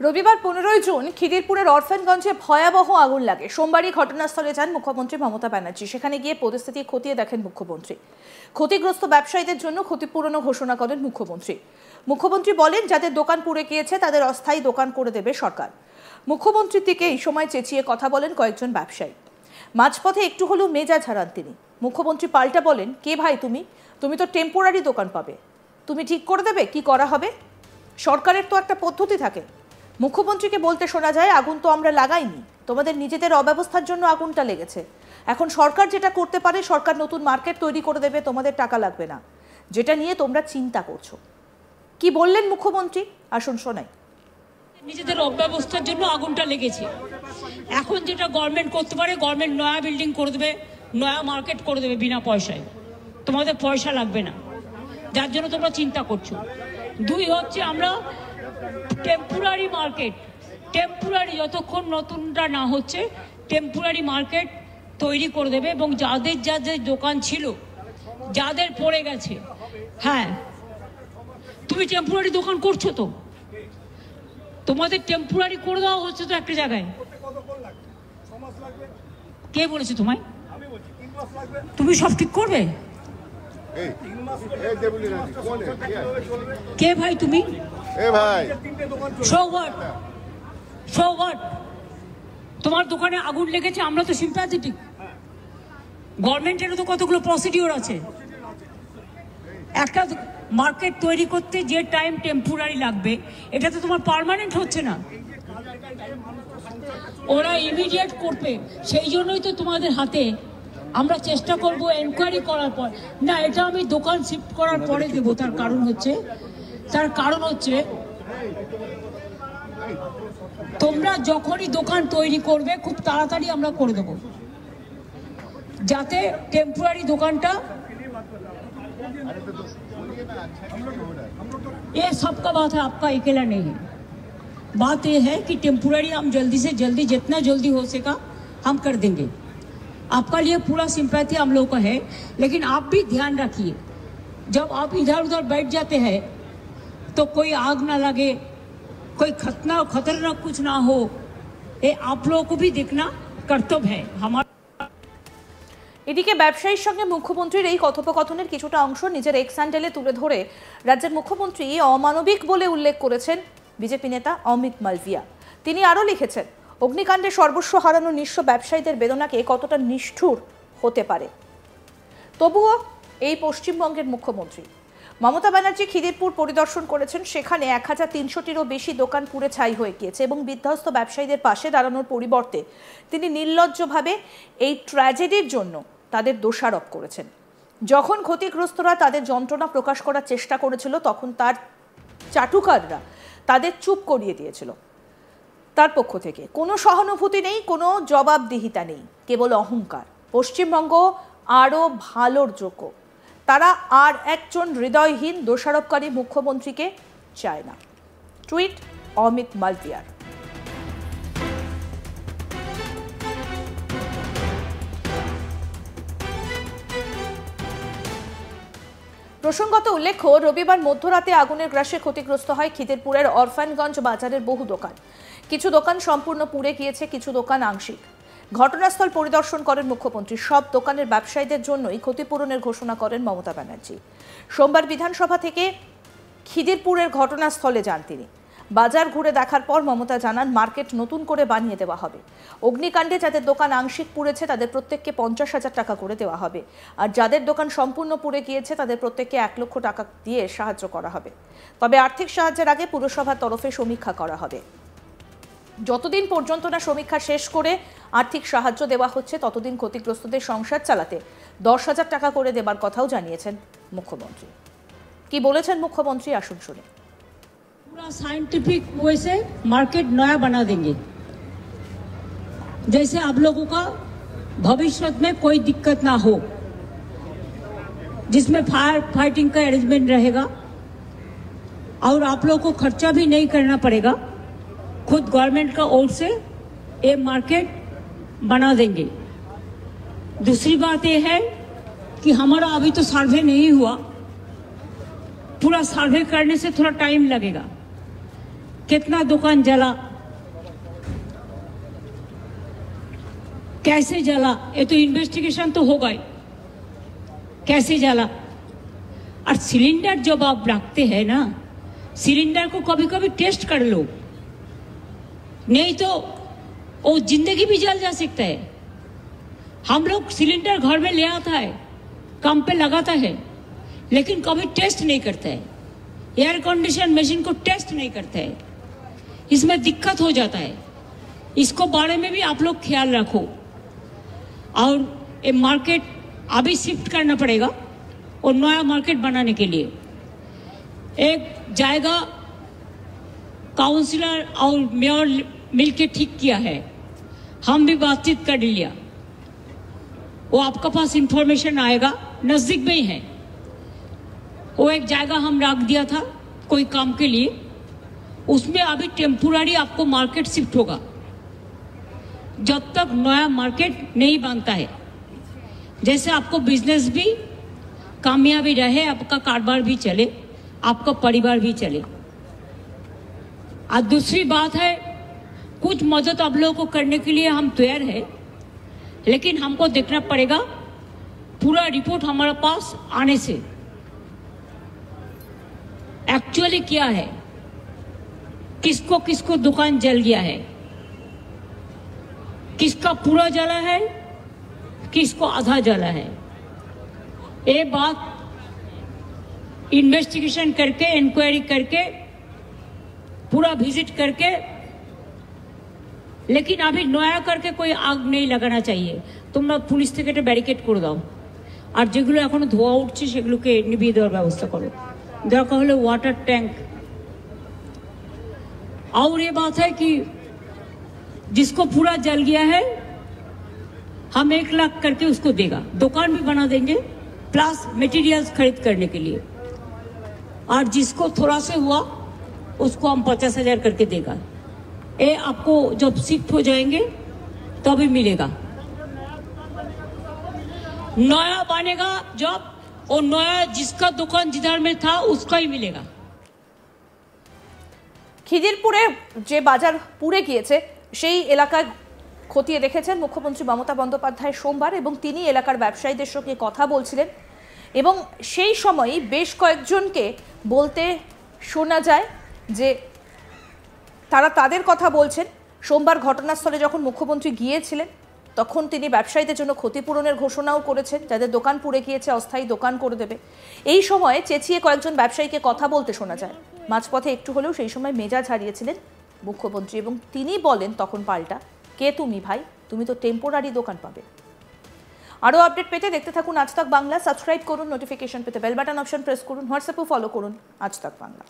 রবিবার 15 জুন খিদিরপুরের অরফানগঞ্জে ভয়াবহ আগুন লাগে। সোমবারই ঘটনাস্থলে যান মুখ্যমন্ত্রী মমতা ব্যানার্জি। সেখানে গিয়ে পরিস্থিতি খতিয়ে দেখেন মুখ্যমন্ত্রী। ক্ষতিগ্রস্ত ব্যবসায়ীদের জন্য ক্ষতিপূরণও ঘোষণা করেন মুখ্যমন্ত্রী বলেন, যাদের দোকান পুড়ে গিয়েছে তাদের অস্থায়ী দোকান করে দেবে সরকার। মুখ্যমন্ত্রীর দিকে এই সময় চেঁচিয়ে কথা বলেন কয়েকজন ব্যবসায়ী। মাঝপথে একটু হলেও মেজাজ হারান তিনি। মুখ্যমন্ত্রী পাল্টা বলেন, কে ভাই তুমি তো টেম্পোরারি দোকান পাবে, তুমি ঠিক করে দেবে কি করা হবে? সরকারের তো একটা পদ্ধতি থাকে। মুখ্যমন্ত্রীকে বলতে শোনা যায়, আগুন তো আমরা লাগাইনি, তোমাদের নিজেদের অব্যবস্থার জন্য আগুনটা লেগেছে। এখন সরকার যেটা করতে পারে, সরকার নতুন মার্কেট তৈরি করে দেবে, তোমাদের টাকা লাগবে না, যেটা নিয়ে তোমরা চিন্তা করছো। কি বললেন মুখ্যমন্ত্রী, আসুন শোনাই। নিজেদের অব্যবস্থার জন্য আগুনটা লেগেছে। এখন যেটা গভর্নমেন্ট করতে পারে, গভর্নমেন্ট নয়া বিল্ডিং করে দেবে, নয়া মার্কেট করে দেবে বিনা পয়সায়, তোমাদের পয়সা লাগবে না, যার জন্য তোমরা চিন্তা করছো। দুই হচ্ছে, আমরা টেম্পোরারি মার্কেট, টেম্পোরারি যতক্ষণ নতুনটা না হচ্ছে টেম্পোরারি মার্কেট তৈরি করে দেবে, এবং যাদের যাদের দোকান ছিল, যাদের পড়ে গেছে, হ্যাঁ তুমি টেম্পোরারি দোকান করছো তো, তোমাদের টেম্পোরারি করে দেওয়া হচ্ছে তো একটা জায়গায়। কে বলেছে তোমায়? তুমি সব ঠিক করবে? কে ভাই তুমি? তোমার দোকানে আগুন লেগেছে, আমরা তো সিম্প্যাথেটিক। গভর্নমেন্টেরও তো কতগুলো প্রসিডিওর আছে। একটা মার্কেট তৈরি করতে যে টাইম টেম্পোরারি লাগবে, এটা তো তোমার পার্মানেন্ট হচ্ছে না, ওরা ইমিডিয়েট করবে। সেই জন্যই তো তোমাদের হাতে আমরা চেষ্টা করব এনকোয়ারি করার পর, না এটা আমি দোকান শিফট করার পরে দেবো। তার কারণ হচ্ছে তোমরা যখনই দোকান তৈরি করবে খুব তাড়াতাড়ি আমরা করে দেবো, যাতে টেম্পোরারি দোকানটা, ये सबका बात है, आपका अकेला नहीं है। बात यह है कि टेम्पोररी हम जल्दी से जल्दी, जितना जल्दी हो सका हम कर देंगे। आपका लिए पूरा सिंपैथी हम लोग का है, लेकिन आप भी ध्यान रखिए, जब आप इधर उधर बैठ जाते हैं तो कोई आग ना लगे, कोई खतरनाक कुछ ना हो, ये आप लोगों को भी देखना कर्तव्य है हमारा। এদিকে ব্যবসায়ীর সঙ্গে মুখ্যমন্ত্রীর এই কথোপকথনের কিছুটা অংশ নিজের এক্স হ্যান্ডেলে তুলে ধরে রাজ্যের মুখ্যমন্ত্রী অমানবিক বলে উল্লেখ করেছেন বিজেপি নেতা অমিত মালভিয়া। তিনি আরও লিখেছেন, অগ্নিকাণ্ডে সর্বস্ব হারানো নিঃস্ব ব্যবসায়ীদের বেদনাকে কতটা নিষ্ঠুর হতে পারে। তবুও এই পশ্চিমবঙ্গের মুখ্যমন্ত্রী মমতা ব্যানার্জি খিদিরপুর পরিদর্শন করেছেন। সেখানে 1300টিরও বেশি দোকান পুড়ে ছাই হয়ে গিয়েছে এবং বিধ্বস্ত ব্যবসায়ীদের পাশে দাঁড়ানোর পরিবর্তে তিনি নির্লজ্জভাবে এই ট্র্যাজেডির জন্য তাদের দোষারোপ করেছেন। যখন ক্ষতিগ্রস্তরা তাদের যন্ত্রণা প্রকাশ করার চেষ্টা করেছিল, তখন তার চাটুকাররা তাদের চুপ করিয়ে দিয়েছিল। তার পক্ষ থেকে কোনো সহানুভূতি নেই, কোনো জবাবদিহিতা নেই, কেবল অহংকার। পশ্চিমবঙ্গ আরও ভালোর যোগ্য। তারা আর একজন হৃদয়হীন দোষারোপকারী মুখ্যমন্ত্রীকে চায় না। টুইট অমিত মালভিয়ার। প্রসঙ্গত উল্লেখ্য, রবিবার মধ্যরাতে আগুনের গ্রাসে ক্ষতিগ্রস্ত হয় খিদিরপুরের অরফানগঞ্জ বাজারের বহু দোকান। কিছু দোকান সম্পূর্ণ পুড়ে গিয়েছে, কিছু দোকান আংশিক। ঘটনাস্থল পরিদর্শন করেন মুখ্যমন্ত্রী। সব দোকানের ব্যবসায়ীদের জন্যই ক্ষতিপূরণের ঘোষণা করেন মমতা ব্যানার্জি। সোমবার বিধানসভা থেকে খিদিরপুরের ঘটনাস্থলে যান তিনি। বাজার ঘুরে দেখার পর মমতা জানান, মার্কেট নতুন করে বানিয়ে দেওয়া হবে। অগ্নিকাণ্ডে যাদের দোকান আংশিক পুড়েছে তাদের প্রত্যেককে 50,000 টাকা করে দেওয়া হবে, আর যাদের দোকান সম্পূর্ণ পুড়ে গিয়েছে তাদের প্রত্যেককে 1 লক্ষ টাকা দিয়ে সাহায্য করা হবে। তবে আর্থিক সাহায্যের আগে পুরসভার তরফে সমীক্ষা করা হবে। যতদিন পর্যন্ত না সমীক্ষা শেষ করে আর্থিক সাহায্য দেওয়া হচ্ছে, ততদিন ক্ষতিগ্রস্তদের সংসার চালাতে 10,000 টাকা করে দেবার কথাও জানিয়েছেন মুখ্যমন্ত্রী। কি বলেছেন মুখ্যমন্ত্রী, আসুন শুনে। पूरा साइंटिफिक वे से मार्केट नया बना देंगे, जैसे आप लोगों का भविष्य में कोई दिक्कत ना हो, जिसमें फायर फाइटिंग का अरेंजमेंट रहेगा और आप लोगों को खर्चा भी नहीं करना पड़ेगा। खुद गवर्नमेंट का ओर से ये मार्केट बना देंगे। दूसरी बात ये है कि हमारा अभी तो सर्वे नहीं हुआ, पूरा सर्वे करने से थोड़ा टाइम लगेगा। कितना दुकान जला, कैसे जला, ये तो इन्वेस्टिगेशन तो होगा ही, कैसे जला। और सिलेंडर जब आप रखते हैं ना, सिलेंडर को कभी कभी टेस्ट कर लो, नहीं तो वो जिंदगी भी जल जा सकता है। हम लोग सिलेंडर घर में ले आता है, काम पे लगाता है, लेकिन कभी टेस्ट नहीं करता है। एयर कंडीशन मशीन को टेस्ट नहीं करता है, इसमें दिक्कत हो जाता है। इसको बारे में भी आप लोग ख्याल रखो। और ये मार्केट अभी शिफ्ट करना पड़ेगा और नया मार्केट बनाने के लिए एक जाएगा, काउंसिलर और मेयर मिलके ठीक किया है, हम भी बातचीत कर लिया। वो आपका पास इंफॉर्मेशन आएगा, नजदीक में ही है। वो एक जगह हम रख दिया था कोई काम के लिए, उसमें अभी टेम्पोरारी आपको मार्केट शिफ्ट होगा जब तक नया मार्केट नहीं बनता है। जैसे आपको बिजनेस भी कामयाबी रहे, आपका कारोबार भी चले, आपका परिवार भी चले। और दूसरी बात है, कुछ मदद आप लोगों को करने के लिए हम तैयार है, लेकिन हमको देखना पड़ेगा पूरा रिपोर्ट हमारे पास आने से एक्चुअली क्या है, किसको किसको दुकान जल गया है, किसका पूरा जला है, किसको आधा जला है। ये बात इन्वेस्टिगेशन करके, इंक्वायरी करके, पूरा विजिट करके, लेकिन अभी नया करके कोई आग नहीं लगाना चाहिए। তোমরা পুলিশ থেকে একটা ব্যারিকেড করে দাও, আর যেগুলো এখনো ধোয়া উঠছে সেগুলোকে নিভিয়ে দেওয়ার ব্যবস্থা করো, দরকার হলে ওয়াটার ট্যাঙ্ক। और ये बात है कि जिसको पूरा जल गया है हम 1 लाख करके उसको देगा, दुकान भी बना देंगे प्लस मटेरियल्स खरीद करने के लिए। और जिसको थोड़ा से हुआ उसको हम 50,000 करके देगा। ये आपको जब शिफ्ट हो जाएंगे तभी मिलेगा। नया बनेगा जब, और नया जिसका दुकान जिधर में था उसका ही मिलेगा। খিদিরপুরে যে বাজার পুড়ে গিয়েছে সেই এলাকায় খতিয়ে দেখেছেন মুখ্যমন্ত্রী মমতা বন্দ্যোপাধ্যায় সোমবার, এবং তিনি এলাকার ব্যবসায়ীদের সঙ্গে কথা বলছিলেন এবং সেই সময়ই বেশ কয়েকজনকে বলতে শোনা যায় যে তারা তাদের কথা বলছেন। সোমবার ঘটনাস্থলে যখন মুখ্যমন্ত্রী গিয়েছিলেন তখন তিনি ব্যবসায়ীদের জন্য ক্ষতিপূরণের ঘোষণাও করেছেন, যাদের দোকান পুড়ে গিয়েছে অস্থায়ী দোকান করে দেবে। এই সময়ে চেঁচিয়ে কয়েকজন ব্যবসায়ীকে কথা বলতে শোনা যায়। মাঝপথে একটু হলেও সেই সময় মেজাজ হারিয়েছিলেন মুখ্যমন্ত্রী, এবং তিনি বলেন তখন পাল্টা, কে তুমি ভাই, তুমি তো টেম্পোরারি দোকান পাবে। আরও আপডেট পেতে দেখতে থাকুন আজ তাক বাংলা, সাবস্ক্রাইব করুন, নোটিফিকেশন পেতে বেল বাটন অপশন প্রেস করুন, হোয়াটসঅ্যাপেও ফলো করুন আজ তাক বাংলা।